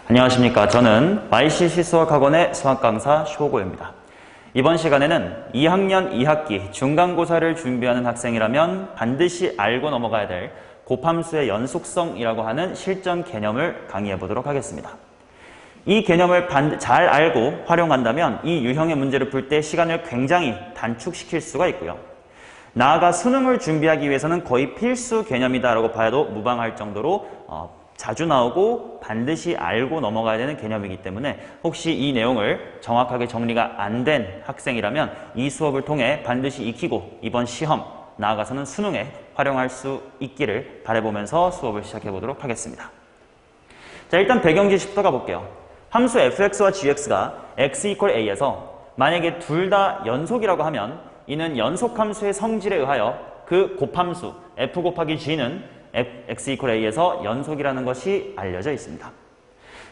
안녕하십니까. 저는 YCC 수학학원의 수학강사 쇼고입니다. 이번 시간에는 2학년 2학기 중간고사를 준비하는 학생이라면 반드시 알고 넘어가야 될 곱함수의 연속성이라고 하는 실전 개념을 강의해 보도록 하겠습니다. 이 개념을 잘 알고 활용한다면 이 유형의 문제를 풀 때 시간을 굉장히 단축시킬 수가 있고요. 나아가 수능을 준비하기 위해서는 거의 필수 개념이다라고 봐도 무방할 정도로 자주 나오고 반드시 알고 넘어가야 되는 개념이기 때문에 혹시 이 내용을 정확하게 정리가 안 된 학생이라면 이 수업을 통해 반드시 익히고 이번 시험, 나아가서는 수능에 활용할 수 있기를 바라보면서 수업을 시작해 보도록 하겠습니다. 자, 일단 배경 지식부터 가볼게요. 함수 fx와 gx가 x = a에서 만약에 둘 다 연속이라고 하면 이는 연속함수의 성질에 의하여 그 곱함수 f 곱하기 g는 x = a에서 연속이라는 것이 알려져 있습니다.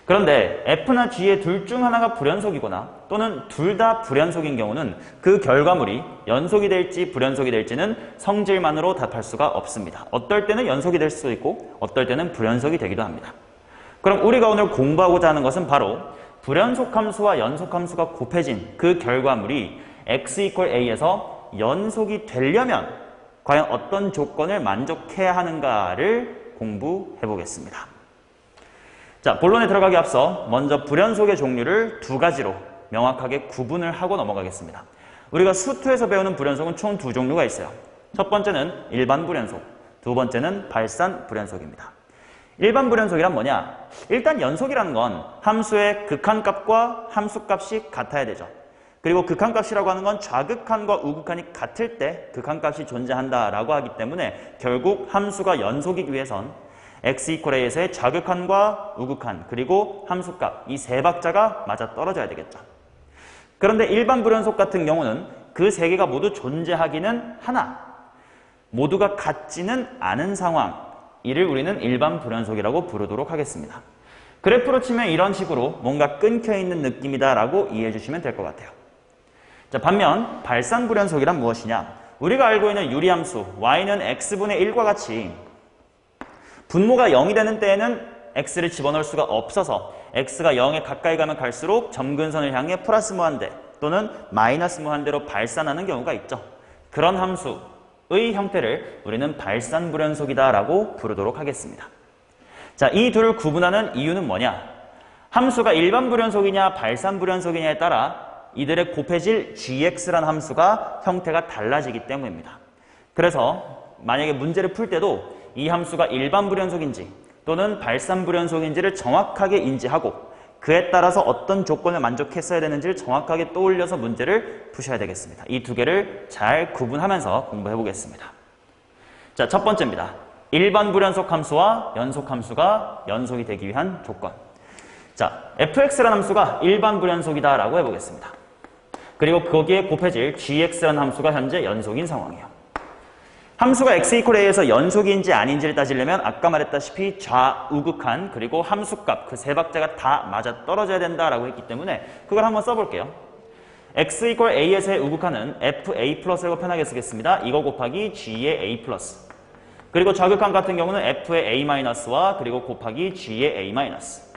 그런데 f나 g의 둘 중 하나가 불연속이거나 또는 둘 다 불연속인 경우는 그 결과물이 연속이 될지 불연속이 될지는 성질만으로 답할 수가 없습니다. 어떨 때는 연속이 될 수도 있고 어떨 때는 불연속이 되기도 합니다. 그럼 우리가 오늘 공부하고자 하는 것은 바로 불연속함수와 연속함수가 곱해진 그 결과물이 x = a에서 연속이 되려면 과연 어떤 조건을 만족해야 하는가를 공부해 보겠습니다. 자, 본론에 들어가기 앞서 먼저 불연속의 종류를 두 가지로 명확하게 구분을 하고 넘어가겠습니다. 우리가 수투에서 배우는 불연속은 총 두 종류가 있어요. 첫 번째는 일반 불연속, 두 번째는 발산 불연속입니다. 일반 불연속이란 뭐냐? 일단 연속이라는 건 함수의 극한값과 함수값이 같아야 되죠. 그리고 극한값이라고 하는 건 좌극한과 우극한이 같을 때 극한값이 존재한다라고 하기 때문에 결국 함수가 연속이기 위해선 x = a에서의 좌극한과 우극한 그리고 함수값 이 세 박자가 맞아 떨어져야 되겠죠. 그런데 일반 불연속 같은 경우는 그 세 개가 모두 존재하기는 하나 모두가 같지는 않은 상황, 이를 우리는 일반 불연속이라고 부르도록 하겠습니다. 그래프로 치면 이런 식으로 뭔가 끊겨있는 느낌이다라고 이해해 주시면 될 것 같아요. 자, 반면 발산 불연속이란 무엇이냐? 우리가 알고 있는 유리함수 y는 x분의 1과 같이 분모가 0이 되는 때에는 x를 집어넣을 수가 없어서 x가 0에 가까이 가면 갈수록 점근선을 향해 플러스 무한대 또는 마이너스 무한대로 발산하는 경우가 있죠. 그런 함수의 형태를 우리는 발산 불연속이다라고 부르도록 하겠습니다. 자, 이 둘을 구분하는 이유는 뭐냐? 함수가 일반 불연속이냐 발산 불연속이냐에 따라 이들의 곱해질 gx라는 함수가 형태가 달라지기 때문입니다. 그래서 만약에 문제를 풀 때도 이 함수가 일반 불연속인지 또는 발산 불연속인지를 정확하게 인지하고 그에 따라서 어떤 조건을 만족했어야 되는지를 정확하게 떠올려서 문제를 푸셔야 되겠습니다. 이 두 개를 잘 구분하면서 공부해 보겠습니다. 자, 첫 번째입니다. 일반 불연속 함수와 연속 함수가 연속이 되기 위한 조건. 자, fx라는 함수가 일반 불연속이다라고 해보겠습니다. 그리고 거기에 곱해질 gx라는 함수가 현재 연속인 상황이에요. 함수가 x = a에서 연속인지 아닌지를 따지려면 아까 말했다시피 좌우극한 그리고 함수값 그 세 박자가 다 맞아 떨어져야 된다라고 했기 때문에 그걸 한번 써볼게요. x = a에서의 우극한은 fa 플러스라고 편하게 쓰겠습니다. 이거 곱하기 g의 a 플러스. 그리고 좌극한 같은 경우는 f의 a 마이너스와 그리고 곱하기 g의 a 마이너스.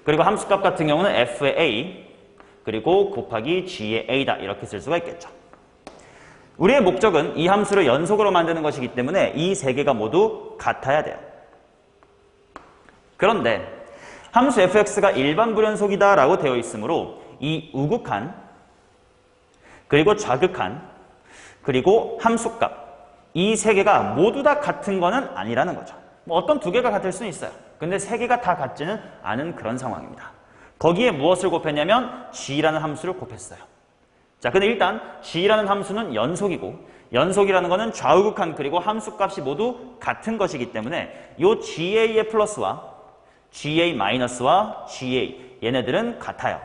그리고 함수값 같은 경우는 f의 a 그리고 곱하기 g의 a다 이렇게 쓸 수가 있겠죠. 우리의 목적은 이 함수를 연속으로 만드는 것이기 때문에 이 세 개가 모두 같아야 돼요. 그런데 함수 fx가 일반 불연속이다 라고 되어 있으므로 이 우극한 그리고 좌극한 그리고 함수값 이 세 개가 모두 다 같은 거는 아니라는 거죠. 뭐 어떤 두 개가 같을 수는 있어요. 근데 세 개가 다 같지는 않은 그런 상황입니다. 거기에 무엇을 곱했냐면 g라는 함수를 곱했어요. 자, 근데 일단 g라는 함수는 연속이고 연속이라는 거는 좌우극한 그리고 함수값이 모두 같은 것이기 때문에 이 ga의 플러스와 ga 마이너스와 ga 얘네들은 같아요.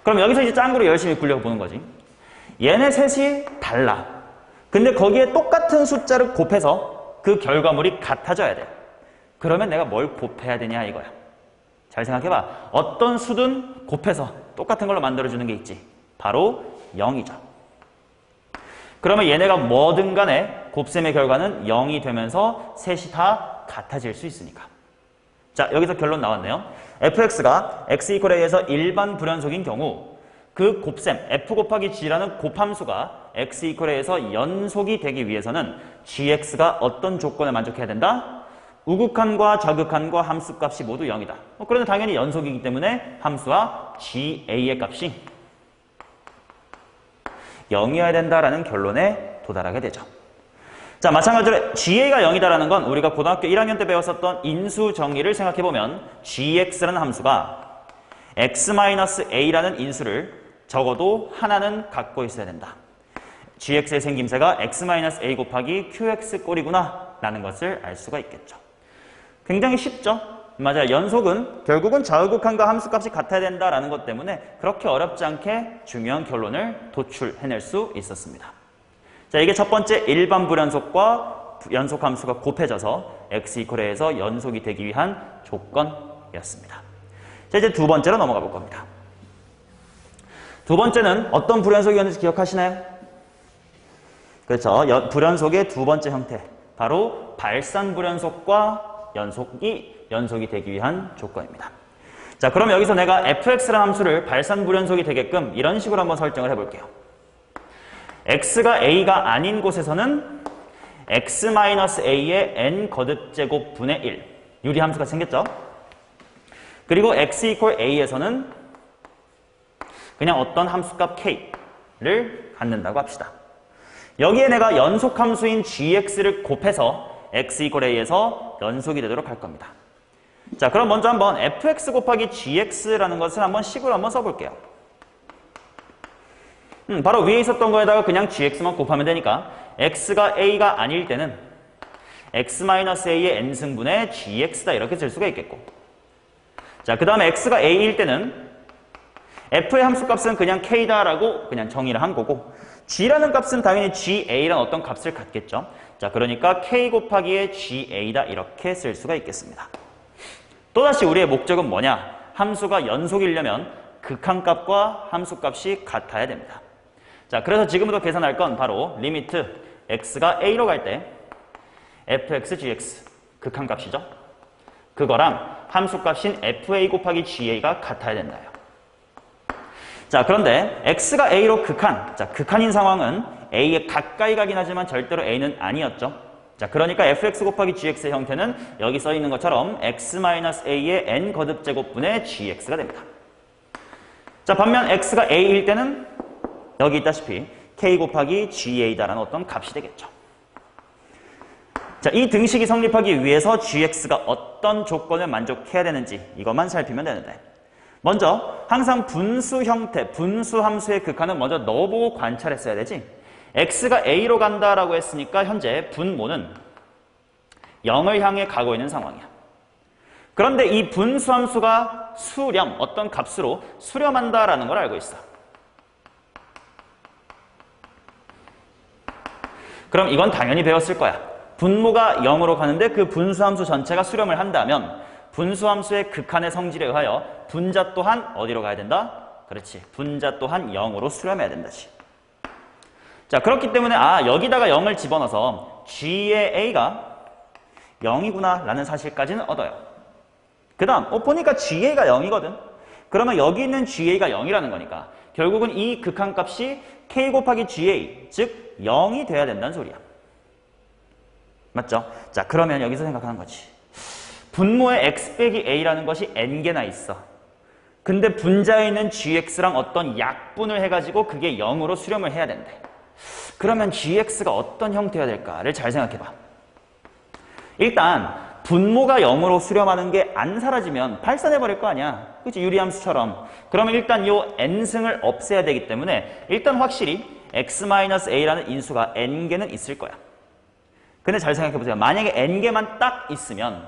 그럼 여기서 이제 짱구로 열심히 굴려보는 거지. 얘네 셋이 달라. 근데 거기에 똑같은 숫자를 곱해서 그 결과물이 같아져야 돼. 그러면 내가 뭘 곱해야 되냐 이거야. 잘 생각해봐. 어떤 수든 곱해서 똑같은 걸로 만들어주는 게 있지. 바로 0이죠. 그러면 얘네가 뭐든 간에 곱셈의 결과는 0이 되면서 셋이 다 같아질 수 있으니까. 자, 여기서 결론 나왔네요. fx가 x 이퀄 a에서 일반 불연속인 경우 그 곱셈 f 곱하기 g라는 곱함수가 x 이퀄 a에서 연속이 되기 위해서는 gx가 어떤 조건에 만족해야 된다? 우극한과 좌극한과 함수값이 모두 0이다. 그런데 당연히 연속이기 때문에 함수와 ga의 값이 0이어야 된다라는 결론에 도달하게 되죠. 자, 마찬가지로 ga가 0이다라는 건 우리가 고등학교 1학년 때 배웠었던 인수 정의를 생각해보면 gx라는 함수가 x-a라는 인수를 적어도 하나는 갖고 있어야 된다. gx의 생김새가 x-a 곱하기 qx 꼴이구나 라는 것을 알 수가 있겠죠. 굉장히 쉽죠? 맞아요. 연속은 결국은 좌우극한과 함수값이 같아야 된다라는 것 때문에 그렇게 어렵지 않게 중요한 결론을 도출해낼 수 있었습니다. 자, 이게 첫 번째 일반 불연속과 연속함수가 곱해져서 x 이퀄 a에서 연속이 되기 위한 조건이었습니다. 자, 이제 두 번째로 넘어가 볼 겁니다. 두 번째는 어떤 불연속이었는지 기억하시나요? 그렇죠. 불연속의 두 번째 형태. 바로 발산 불연속과 연속이 되기 위한 조건입니다. 자, 그럼 여기서 내가 fx라는 함수를 발산 불연속이 되게끔 이런 식으로 한번 설정을 해볼게요. x가 a가 아닌 곳에서는 x-a의 n 거듭제곱 분의 1 유리함수가 생겼죠. 그리고 x 이퀄 a에서는 그냥 어떤 함수값 k를 갖는다고 합시다. 여기에 내가 연속함수인 gx를 곱해서 x 이퀄 a에서 연속이 되도록 할 겁니다. 자, 그럼 먼저 한번 fx 곱하기 gx라는 것을 한번 식으로 한번 써볼게요. 바로 위에 있었던 거에다가 그냥 gx만 곱하면 되니까 x가 a가 아닐 때는 x-a의 n승분의 gx다 이렇게 쓸 수가 있겠고, 자, 그 다음에 x가 a일 때는 f의 함수값은 그냥 k다라고 그냥 정의를 한 거고, g라는 값은 당연히 ga란 어떤 값을 갖겠죠. 자, 그러니까 k 곱하기의 ga다 이렇게 쓸 수가 있겠습니다. 또다시 우리의 목적은 뭐냐? 함수가 연속이려면 극한값과 함수값이 같아야 됩니다. 자, 그래서 지금부터 계산할 건 바로 리미트 x가 a로 갈 때 fx, gx 극한값이죠. 그거랑 함수값인 fa 곱하기 ga가 같아야 된다요. 자, 그런데 x가 a로 극한, 자, 극한인 상황은 a에 가까이 가긴 하지만 절대로 a는 아니었죠. 자, 그러니까 fx 곱하기 gx의 형태는 여기 써 있는 것처럼 x-a의 n 거듭제곱분의 gx가 됩니다. 자, 반면 x가 a일 때는 여기 있다시피 k 곱하기 ga다라는 어떤 값이 되겠죠. 자, 이 등식이 성립하기 위해서 gx가 어떤 조건을 만족해야 되는지 이것만 살피면 되는데, 먼저 항상 분수 형태, 분수 함수의 극한은 먼저 넣어보고 관찰했어야 되지. x가 a로 간다라고 했으니까 현재 분모는 0을 향해 가고 있는 상황이야. 그런데 이 분수 함수가 수렴, 어떤 값으로 수렴한다라는 걸 알고 있어. 그럼 이건 당연히 배웠을 거야. 분모가 0으로 가는데 그 분수함수 전체가 수렴을 한다면 분수함수의 극한의 성질에 의하여 분자 또한 어디로 가야 된다? 그렇지. 분자 또한 0으로 수렴해야 된다지. 자, 그렇기 때문에 여기다가 0을 집어넣어서 g의 a가 0이구나 라는 사실까지는 얻어요. 그 다음 보니까 ga가 0이거든. 그러면 여기 있는 ga가 0이라는 거니까 결국은 이 극한값이 k 곱하기 ga, 즉 0이 돼야 된다는 소리야. 맞죠? 자, 그러면 여기서 생각하는 거지. 분모의 x 빼기 a라는 것이 n개나 있어. 근데 분자에 있는 gx랑 어떤 약분을 해가지고 그게 0으로 수렴을 해야 된대. 그러면 gx가 어떤 형태가 될까를 잘 생각해봐. 일단 분모가 0으로 수렴하는 게 안 사라지면 발산해버릴 거 아니야. 그치? 유리함수처럼. 그러면 일단 요 n승을 없애야 되기 때문에 일단 확실히 x-a라는 인수가 n개는 있을 거야. 근데 잘 생각해보세요. 만약에 n개만 딱 있으면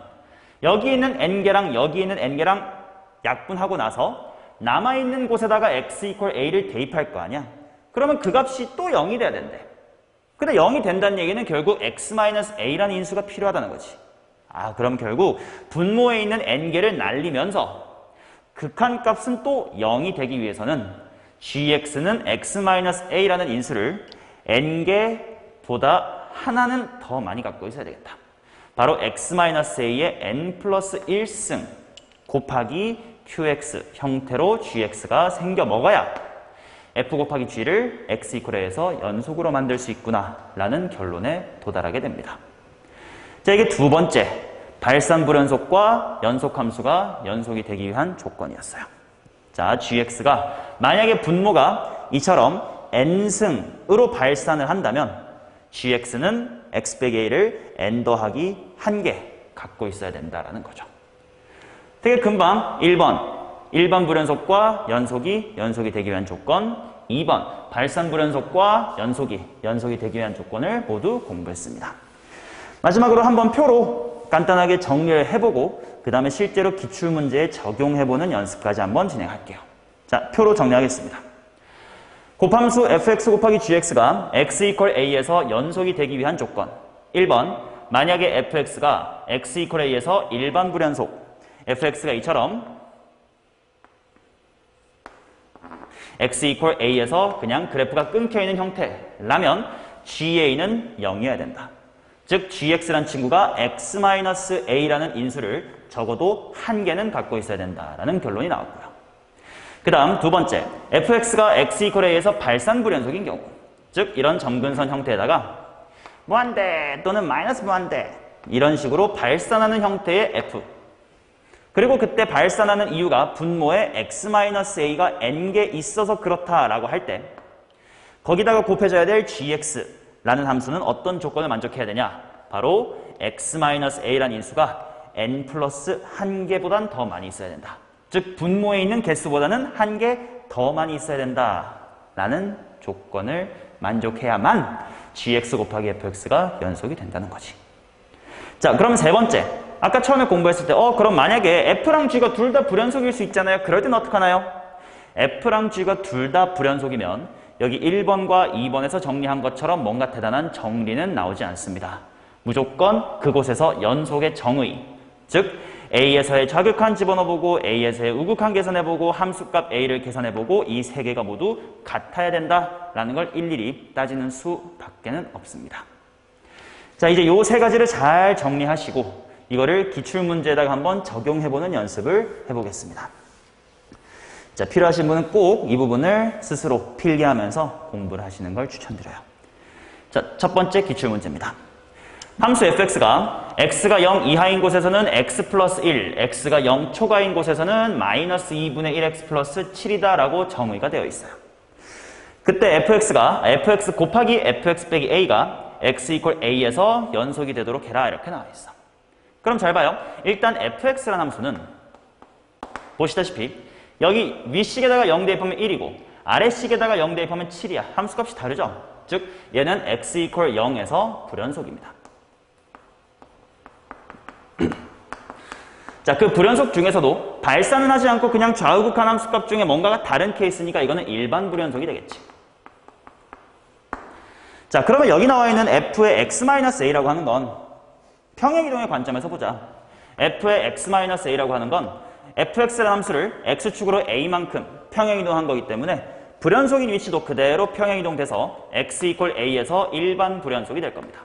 여기 있는 n개랑 여기 있는 n개랑 약분하고 나서 남아있는 곳에다가 x 이퀄 a를 대입할 거 아니야. 그러면 그 값이 또 0이 돼야 된대. 근데 0이 된다는 얘기는 결국 x-a라는 인수가 필요하다는 거지. 그럼 결국 분모에 있는 n개를 날리면서 극한값은 또 0이 되기 위해서는 gx는 x-a라는 인수를 n개보다 하나는 더 많이 갖고 있어야 되겠다. 바로 x-a의 n 플러스 1승 곱하기 qx 형태로 gx가 생겨 먹어야 f 곱하기 g를 x 이퀄 a에서 연속으로 만들 수 있구나 라는 결론에 도달하게 됩니다. 자, 이게 두 번째 발산 불연속과 연속함수가 연속이 되기 위한 조건이었어요. 자, gx가 만약에 분모가 이처럼 n승으로 발산을 한다면 gx는 x 빼기 a를 n 더하기 1개 갖고 있어야 된다라는 거죠. 되게 금방 1번 일반 불연속과 연속이 되기 위한 조건, 2번 발산 불연속과 연속이 되기 위한 조건을 모두 공부했습니다. 마지막으로 한번 표로 간단하게 정리를 해보고 그 다음에 실제로 기출문제에 적용해보는 연습까지 한번 진행할게요. 자, 표로 정리하겠습니다. 곱함수 fx 곱하기 gx가 x 이퀄 a에서 연속이 되기 위한 조건 1번 만약에 fx가 x 이퀄 a에서 일반 불연속 fx가 이처럼 x 이퀄 a에서 그냥 그래프가 끊겨있는 형태라면 ga는 0이어야 된다. 즉 gx란 친구가 x-a라는 인수를 적어도 한 개는 갖고 있어야 된다라는 결론이 나왔고요. 그 다음 두 번째, fx가 x 이퀄 a에서 발산 불연속인 경우, 즉 이런 점근선 형태에다가 무한대 또는 마이너스 무한대 이런 식으로 발산하는 형태의 f, 그리고 그때 발산하는 이유가 분모에 x-a가 n개 있어서 그렇다라고 할 때 거기다가 곱해줘야 될 gx라는 함수는 어떤 조건을 만족해야 되냐? 바로 x-a라는 인수가 n 플러스 1개보단 더 많이 있어야 된다. 즉 분모에 있는 개수보다는 1개 더 많이 있어야 된다라는 조건을 만족해야만 gx 곱하기 fx가 연속이 된다는 거지. 자, 그럼 세 번째. 아까 처음에 공부했을 때 그럼 만약에 f랑 g가 둘 다 불연속일 수 있잖아요. 그럴 때는 어떡하나요? f랑 g가 둘 다 불연속이면 여기 1번과 2번에서 정리한 것처럼 뭔가 대단한 정리는 나오지 않습니다. 무조건 그곳에서 연속의 정의, 즉 a에서의 좌극한 집어넣어보고 a에서의 우극한 계산해보고 함수값 a를 계산해보고 이 세 개가 모두 같아야 된다라는 걸 일일이 따지는 수밖에는 없습니다. 자, 이제 요 세 가지를 잘 정리하시고 이거를 기출문제에다가 한번 적용해보는 연습을 해보겠습니다. 자, 필요하신 분은 꼭 이 부분을 스스로 필기하면서 공부를 하시는 걸 추천드려요. 자, 첫 번째 기출문제입니다. 함수 fx가 x가 0 이하인 곳에서는 x 플러스 1, x가 0 초과인 곳에서는 마이너스 2분의 1x 플러스 7이다 라고 정의가 되어 있어요. 그때 fx가 fx 곱하기 fx 빼기 a가 x 이퀄 a에서 연속이 되도록 해라 이렇게 나와 있어. 그럼 잘 봐요. 일단 fx라는 함수는 보시다시피 여기 윗식에다가 0 대입하면 1이고 아래식에다가 0 대입하면 7이야. 함수값이 다르죠? 즉 얘는 x 이퀄 0에서 불연속입니다. 자, 그 불연속 중에서도 발산은 하지 않고 그냥 좌우극한 함수값 중에 뭔가가 다른 케이스니까 이거는 일반 불연속이 되겠지. 자, 그러면 여기 나와 있는 f의 x-a라고 하는 건 평행이동의 관점에서 보자. f의 x-a라고 하는 건 fx라는 함수를 x축으로 a만큼 평행이동한 거기 때문에 불연속인 위치도 그대로 평행이동돼서 x 이퀄 a에서 일반 불연속이 될 겁니다.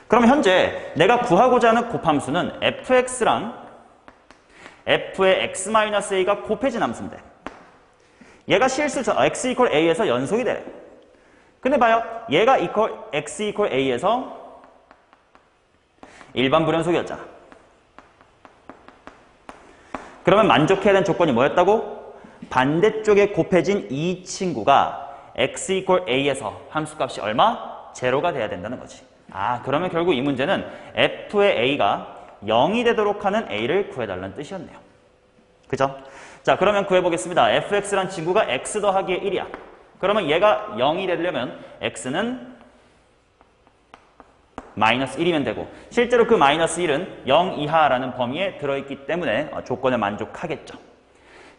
그럼 현재 내가 구하고자 하는 곱함수는 fx랑 f의 x-a가 곱해진 함수인데 얘가 실수 x 이퀄 a에서 연속이 돼. 근데 봐요. 얘가 x 이퀄 a에서 일반 불연속이었잖아. 그러면 만족해야 되는 조건이 뭐였다고? 반대쪽에 곱해진 이 친구가 x 이퀄 a에서 함수값이 얼마? 제로가 돼야 된다는 거지. 아, 그러면 결국 이 문제는 f의 a가 0이 되도록 하는 a를 구해달라는 뜻이었네요. 그죠? 자, 그러면 구해보겠습니다. fx란 친구가 x 더하기 1이야. 그러면 얘가 0이 되려면 x는 마이너스 1이면 되고 실제로 그 마이너스 1은 0 이하라는 범위에 들어있기 때문에 조건에 만족하겠죠.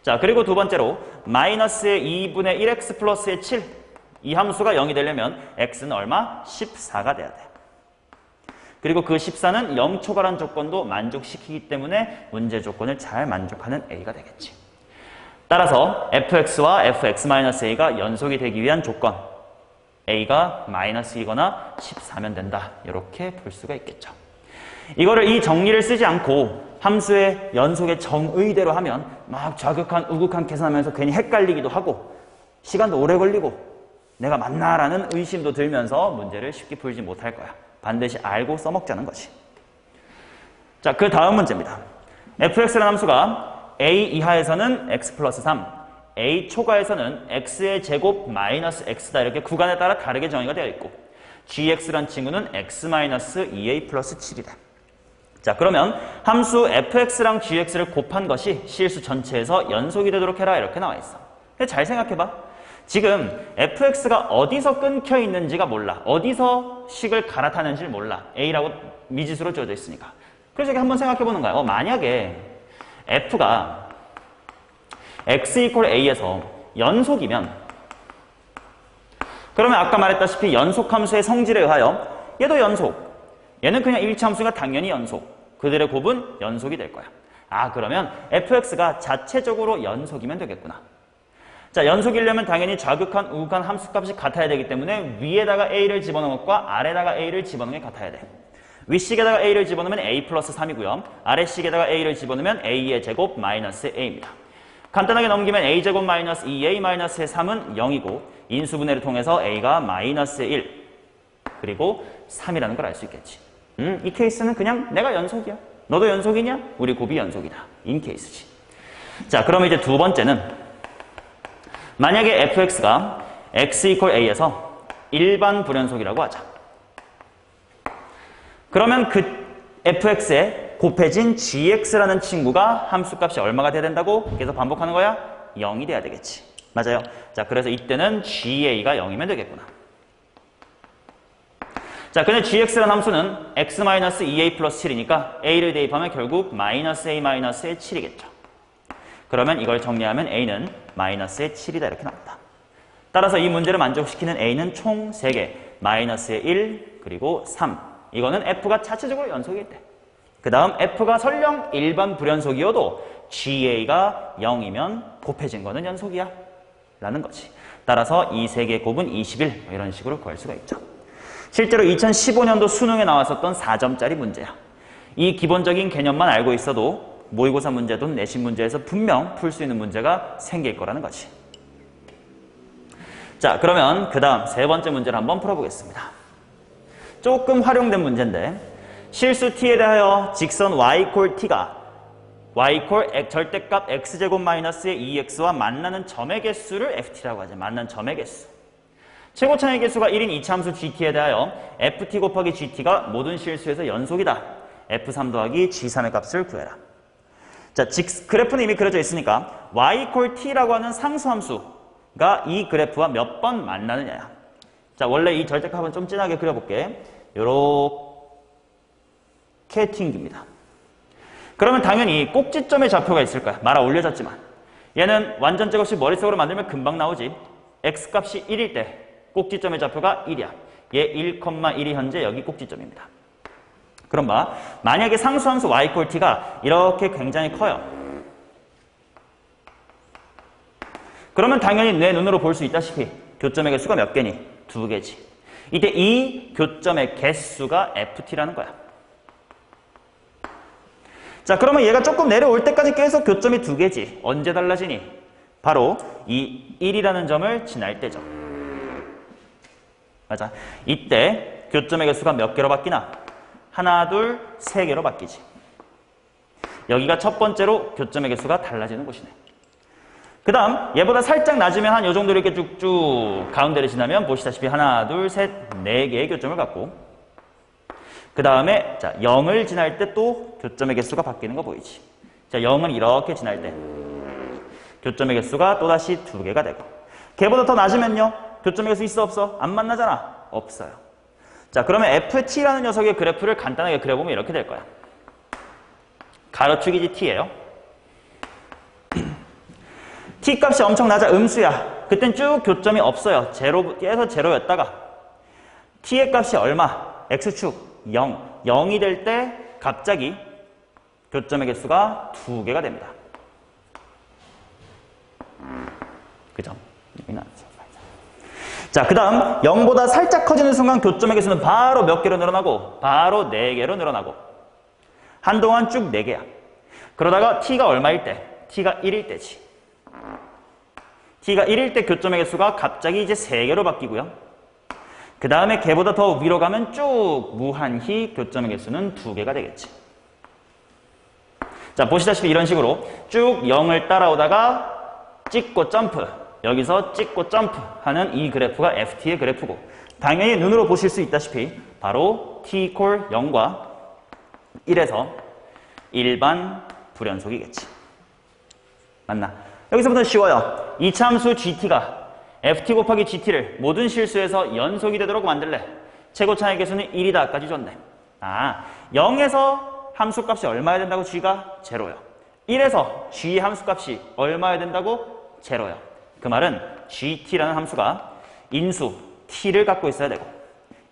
자, 그리고 두 번째로 마이너스의 2분의 1x 플러스의 7 이 함수가 0이 되려면 x는 얼마? 14가 돼야 돼. 그리고 그 14는 0 초과란 조건도 만족시키기 때문에 문제 조건을 잘 만족하는 a가 되겠지. 따라서 fx와 fx-a가 연속이 되기 위한 조건 a가 마이너스 1이거나 14면 된다. 이렇게 볼 수가 있겠죠. 이거를 이 정리를 쓰지 않고 함수의 연속의 정의대로 하면 막 좌극한 우극한 계산하면서 괜히 헷갈리기도 하고 시간도 오래 걸리고 내가 맞나라는 의심도 들면서 문제를 쉽게 풀지 못할 거야. 반드시 알고 써먹자는 거지. 자, 그 다음 문제입니다. fx라는 함수가 a 이하에서는 x 플러스 3, a 초과에서는 x의 제곱 마이너스 x다. 이렇게 구간에 따라 다르게 정의가 되어 있고 gx란 친구는 x 마이너스 2a 플러스 7이다. 자, 그러면 함수 fx랑 gx를 곱한 것이 실수 전체에서 연속이 되도록 해라. 이렇게 나와 있어. 근데 잘 생각해봐. 지금 fx가 어디서 끊겨 있는지가 몰라. 어디서 식을 갈아타는지를 몰라. a라고 미지수로 주어져 있으니까. 그래서 이렇게 한번 생각해보는 거야. 만약에 f가 x 이퀄 a에서 연속이면 그러면 아까 말했다시피 연속함수의 성질에 의하여 얘도 연속. 얘는 그냥 일치함수가 당연히 연속. 그들의 곱은 연속이 될 거야. 아, 그러면 fx가 자체적으로 연속이면 되겠구나. 자, 연속이려면 당연히 좌극한 우극한 함수값이 같아야 되기 때문에 위에다가 a를 집어넣은 것과 아래다가 a를 집어넣은 게 같아야 돼. 윗식에다가 a를 집어넣으면 a 플러스 3이고요. 아래식에다가 a를 집어넣으면 a의 제곱 마이너스 a입니다. 간단하게 넘기면 a제곱 마이너스 2a 마이너스의 3은 0이고 인수분해를 통해서 a가 마이너스 1 그리고 3이라는 걸 알 수 있겠지. 이 케이스는 그냥 내가 연속이야. 너도 연속이냐? 우리 곱이 연속이다. 인 케이스지. 자, 그럼 이제 두 번째는 만약에 fx가 x 이퀄 a에서 일반 불연속이라고 하자. 그러면 그 fx에 곱해진 gx라는 친구가 함수값이 얼마가 돼야 된다고? 계속 반복하는 거야? 0이 돼야 되겠지. 맞아요. 자, 그래서 이때는 ga가 0이면 되겠구나. 자, 근데 gx라는 함수는 x-2a 플러스 7이니까 a를 대입하면 결국 마이너스 a 마이너스의 7이겠죠. 그러면 이걸 정리하면 a는 마이너스의 7이다 이렇게 나온다. 따라서 이 문제를 만족시키는 a는 총 3개, 마이너스의 1 그리고 3. 이거는 f가 자체적으로 연속일 때. 그 다음 f가 설령 일반 불연속이어도 ga가 0이면 곱해진 거는 연속이야 라는 거지. 따라서 이 3개의 곱은 21 이런 식으로 구할 수가 있죠. 실제로 2015년도 수능에 나왔었던 4점짜리 문제야. 이 기본적인 개념만 알고 있어도 모의고사 문제든 내신 문제에서 분명 풀 수 있는 문제가 생길 거라는 거지. 자, 그러면 그 다음 세 번째 문제를 한번 풀어보겠습니다. 조금 활용된 문제인데 실수 t에 대하여 직선 y 콜 t가 y 콜 절대값 x제곱 마이너스의 2x와 만나는 점의 개수를 ft라고 하죠. 만난 점의 개수. 최고 차이 개수가 1인 이차함수 gt에 대하여 ft 곱하기 gt가 모든 실수에서 연속이다. f3 더하기 g3의 값을 구해라. 자, 그래프는 이미 그려져 있으니까 y 콜 t라고 하는 상수함수가 이 그래프와 몇 번 만나느냐야. 자, 원래 이 절대값은 좀 진하게 그려볼게. 요렇게 튕깁니다. 그러면 당연히 꼭지점의 좌표가 있을 거야. 말아 올려졌지만. 얘는 완전 제곱식 머릿속으로 만들면 금방 나오지. x값이 1일 때 꼭지점의 좌표가 1이야. 얘 1,1이 현재 여기 꼭지점입니다. 그럼 봐. 만약에 상수함수 y 콜 t가 이렇게 굉장히 커요. 그러면 당연히 내 눈으로 볼 수 있다시피 교점의 개수가 몇 개니? 2개지. 이때 이 교점의 개수가 ft라는 거야. 자, 그러면 얘가 조금 내려올 때까지 계속 교점이 2개지. 언제 달라지니? 바로 이 1이라는 점을 지날 때죠. 맞아. 이때 교점의 개수가 몇 개로 바뀌나? 하나, 둘, 3개로 바뀌지. 여기가 첫 번째로 교점의 개수가 달라지는 곳이네. 그 다음 얘보다 살짝 낮으면 한 요 정도 이렇게 쭉쭉 가운데를 지나면 보시다시피 하나, 둘, 셋, 4개의 교점을 갖고 그 다음에 자 0을 지날 때 또 교점의 개수가 바뀌는 거 보이지. 자 0은 이렇게 지날 때 교점의 개수가 또다시 2개가 되고 걔보다 더 낮으면요. 교점의 개수 있어 없어? 안 만나잖아. 없어요. 자 그러면 ft라는 녀석의 그래프를 간단하게 그려보면 이렇게 될 거야. 가로축이지 t예요. t 값이 엄청 낮아. 음수야. 그땐 쭉 교점이 없어요. 제로에서 제로였다가 t의 값이 얼마? x축 0. 0이 될 때 갑자기 교점의 개수가 2개가 됩니다. 그죠? 자, 그 다음 0보다 살짝 커지는 순간 교점의 개수는 바로 몇 개로 늘어나고 바로 4개로 늘어나고 한동안 쭉 4개야. 그러다가 t가 얼마일 때? t가 1일 때지. t가 1일 때 교점의 개수가 갑자기 이제 3개로 바뀌고요. 그 다음에 걔보다 더 위로 가면 쭉 무한히 교점의 개수는 2개가 되겠지. 자, 보시다시피 이런 식으로 쭉 0을 따라오다가 찍고 점프, 여기서 찍고 점프 하는 이 그래프가 ft의 그래프고 당연히 눈으로 보실 수 있다시피 바로 t 콜 0과 1에서 일반 불연속이겠지. 맞나? 여기서부터 쉬워요. 이차 함수 gt가 ft 곱하기 gt를 모든 실수에서 연속이 되도록 만들래. 최고차의 개수는 1이다 까지 줬네. 0에서 함수값이 얼마야 된다고? g가 제로요. 1에서 g 함수값이 얼마야 된다고? 제로요. 그 말은 gt라는 함수가 인수 t를 갖고 있어야 되고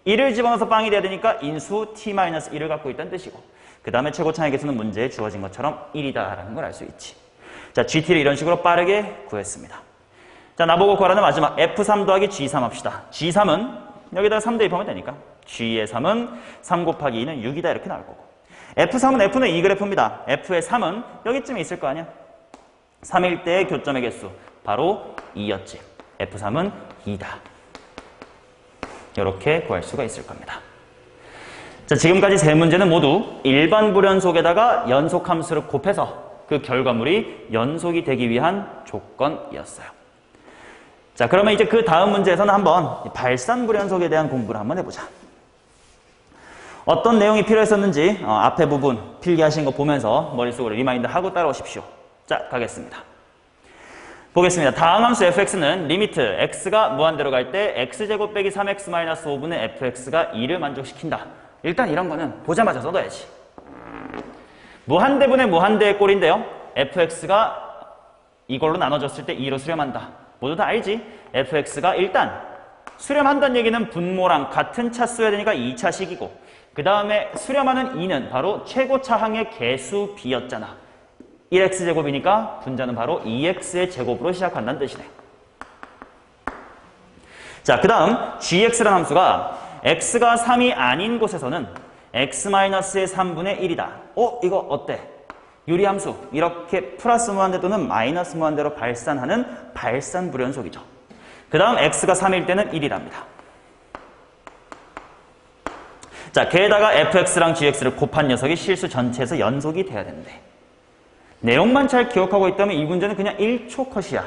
1을 집어넣어서 빵이 돼야 되니까 인수 t-1을 갖고 있다는 뜻이고 그 다음에 최고차의 개수는 문제에 주어진 것처럼 1이다라는 걸 알 수 있지. 자, gt를 이런 식으로 빠르게 구했습니다. 자, 나보고 구하라는 마지막 f3 더하기 g3 합시다. g3은 여기다가 3 대입하면 되니까 g의 3은 3 곱하기 2는 6이다 이렇게 나올 거고 f3은 f는 이 그래프입니다. f의 3은 여기쯤에 있을 거 아니야. 3일 때의 교점의 개수 바로 2였지. f3은 2다. 이렇게 구할 수가 있을 겁니다. 자, 지금까지 세 문제는 모두 일반 불연속에다가 연속함수를 곱해서 그 결과물이 연속이 되기 위한 조건이었어요. 자, 그러면 이제 그 다음 문제에서는 한번 발산 불연속에 대한 공부를 한번 해보자. 어떤 내용이 필요했었는지 앞에 부분 필기하신 거 보면서 머릿속으로 리마인드 하고 따라오십시오. 자, 가겠습니다. 보겠습니다. 다음 함수 fx는 리미트 x가 무한대로 갈 때 x제곱 빼기 3x-5분의 fx가 2를 만족시킨다. 일단 이런 거는 보자마자 써둬야지. 무한대분의 무한대의 꼴인데요. fx가 이걸로 나눠졌을 때 2로 수렴한다. 모두 다 알지? fx가 일단 수렴한다는 얘기는 분모랑 같은 차수여야 되니까 2차식이고 그 다음에 수렴하는 2는 바로 최고차항의 개수 b였잖아. 1x제곱이니까 분자는 바로 2x의 제곱으로 시작한다는 뜻이네. 자, 그 다음 gx라는 함수가 x가 3이 아닌 곳에서는 x-의 3분의 1이다. 이거 어때? 유리함수. 이렇게 플러스 무한대 또는 마이너스 무한대로 발산하는 발산 불연속이죠. 그 다음 x가 3일 때는 1이랍니다. 자, 게다가 fx랑 gx를 곱한 녀석이 실수 전체에서 연속이 돼야 되는데 내용만 잘 기억하고 있다면 이 문제는 그냥 1초 컷이야.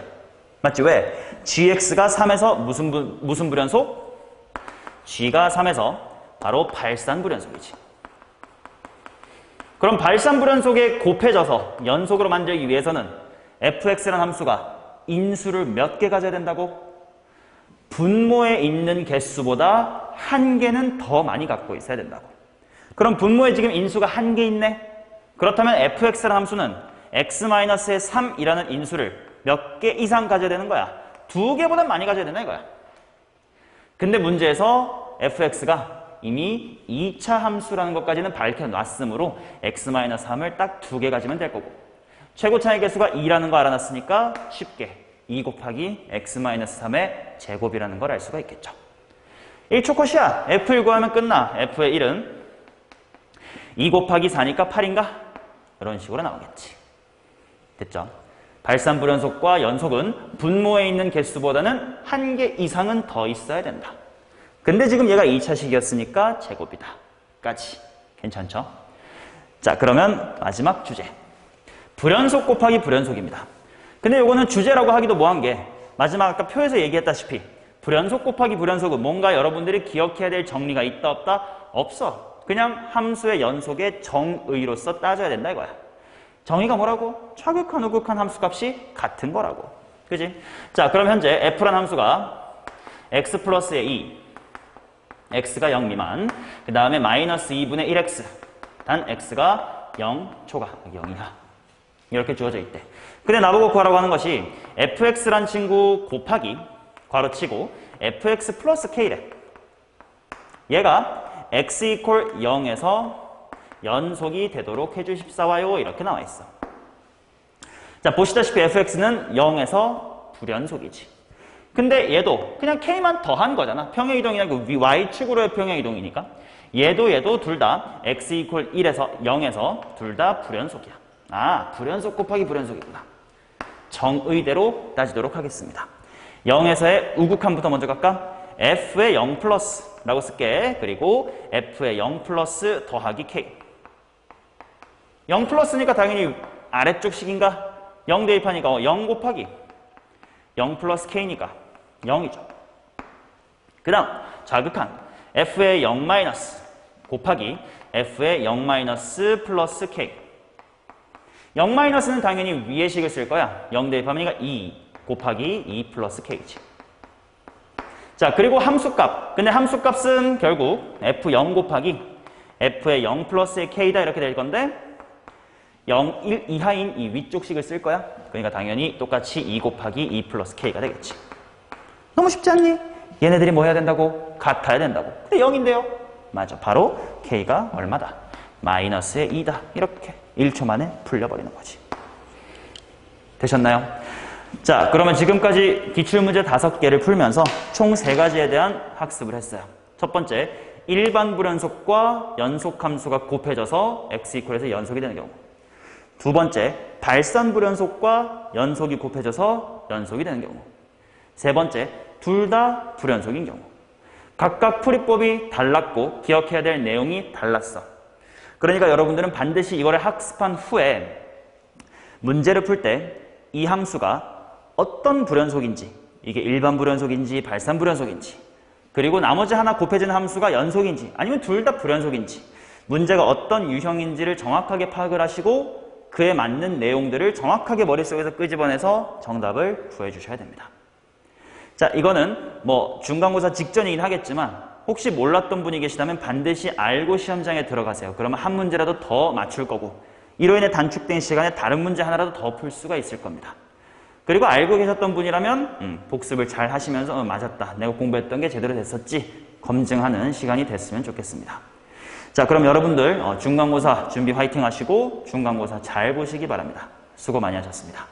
맞지? 왜? gx가 3에서 무슨 불연속? g가 3에서 바로 발산 불연속이지. 그럼 발산 불연속에 곱해져서 연속으로 만들기 위해서는 fx라는 함수가 인수를 몇 개 가져야 된다고? 분모에 있는 개수보다 1개는 더 많이 갖고 있어야 된다고. 그럼 분모에 지금 인수가 1개 있네? 그렇다면 fx라는 함수는 x-의 3이라는 인수를 몇 개 이상 가져야 되는 거야? 2개보다 많이 가져야 된다 이거야. 근데 문제에서 fx가 이미 2차 함수라는 것까지는 밝혀놨으므로 x-3을 딱 2개 가지면 될 거고 최고차의 개수가 2라는 거 알아놨으니까 쉽게 2 곱하기 x-3의 제곱이라는 걸 알 수가 있겠죠. 1초 컷이야. f1 구하면 끝나. f의 1은 2 곱하기 4니까 8인가? 이런 식으로 나오겠지. 됐죠? 발산 불연속과 연속은 분모에 있는 개수보다는 1개 이상은 더 있어야 된다. 근데 지금 얘가 2차식이었으니까 제곱이다. 까지. 괜찮죠? 자, 그러면 마지막 주제. 불연속 곱하기 불연속입니다. 근데 요거는 주제라고 하기도 뭐한 게 마지막 아까 표에서 얘기했다시피 불연속 곱하기 불연속은 뭔가 여러분들이 기억해야 될 정리가 있다 없다? 없어. 그냥 함수의 연속의 정의로서 따져야 된다 이거야. 정의가 뭐라고? 좌극한 우극한 함수값이 같은 거라고. 그지? 자, 그럼 현재 f란 함수가 x 플러스의 2, x가 0 미만, 그 다음에 마이너스 2분의 1x, 단 x가 0 초과, 0이야. 이렇게 주어져 있대. 근데 나보고 구하라고 하는 것이 fx란 친구 곱하기 괄호치고 fx 플러스 k래. 얘가 x 이퀄 0에서 연속이 되도록 해주십사와요. 이렇게 나와 있어. 자, 보시다시피 fx는 0에서 불연속이지. 근데 얘도 그냥 K만 더한 거잖아. 평행이동이나 그 Y축으로의 평행이동이니까. 얘도 둘 다 x 이퀄 1에서 0에서 둘 다 불연속이야. 아, 불연속 곱하기 불연속이구나. 정의대로 따지도록 하겠습니다. 0에서의 우극함부터 먼저 갈까? f의 0 플러스라고 쓸게. 그리고 f의 0 플러스 더하기 k. 0 플러스니까 당연히 아래쪽 식인가? 0 대입하니까 0 곱하기 0 플러스 k니까 0이죠. 그 다음 자극한 f의 0 마이너스 곱하기 f의 0 마이너스 플러스 k. 0 마이너스는 당연히 위의 식을 쓸 거야. 0 대입하면 2 곱하기 2 플러스 k지. 자, 그리고 함수값. 근데 함수값은 결국 f0 곱하기 f의 0 플러스의 k다 이렇게 될 건데 0, 1 이하인 이 위쪽 식을 쓸 거야. 그러니까 당연히 똑같이 2 곱하기 2 플러스 k가 되겠지. 너무 쉽지 않니? 얘네들이 뭐 해야 된다고? 같아야 된다고. 근데 0인데요? 맞아. 바로 k가 얼마다? 마이너스의 2다. 이렇게 1초 만에 풀려버리는 거지. 되셨나요? 자, 그러면 지금까지 기출문제 5개를 풀면서 총 3가지에 대한 학습을 했어요. 첫 번째, 일반 불연속과 연속함수가 곱해져서 x 이퀄에서 연속이 되는 경우. 두 번째, 발산 불연속과 연속이 곱해져서 연속이 되는 경우. 세 번째, 둘 다 불연속인 경우. 각각 풀이법이 달랐고 기억해야 될 내용이 달랐어. 그러니까 여러분들은 반드시 이거를 학습한 후에 문제를 풀 때 이 함수가 어떤 불연속인지, 이게 일반 불연속인지 발산 불연속인지, 그리고 나머지 하나 곱해지는 함수가 연속인지 아니면 둘 다 불연속인지, 문제가 어떤 유형인지를 정확하게 파악을 하시고 그에 맞는 내용들을 정확하게 머릿속에서 끄집어내서 정답을 구해주셔야 됩니다. 자, 이거는 뭐 중간고사 직전이긴 하겠지만 혹시 몰랐던 분이 계시다면 반드시 알고 시험장에 들어가세요. 그러면 한 문제라도 더 맞출 거고 이로 인해 단축된 시간에 다른 문제 하나라도 더 풀 수가 있을 겁니다. 그리고 알고 계셨던 분이라면 복습을 잘 하시면서 맞았다. 내가 공부했던 게 제대로 됐었지. 검증하는 시간이 됐으면 좋겠습니다. 자, 그럼 여러분들 중간고사 준비 화이팅 하시고 중간고사 잘 보시기 바랍니다. 수고 많이 하셨습니다.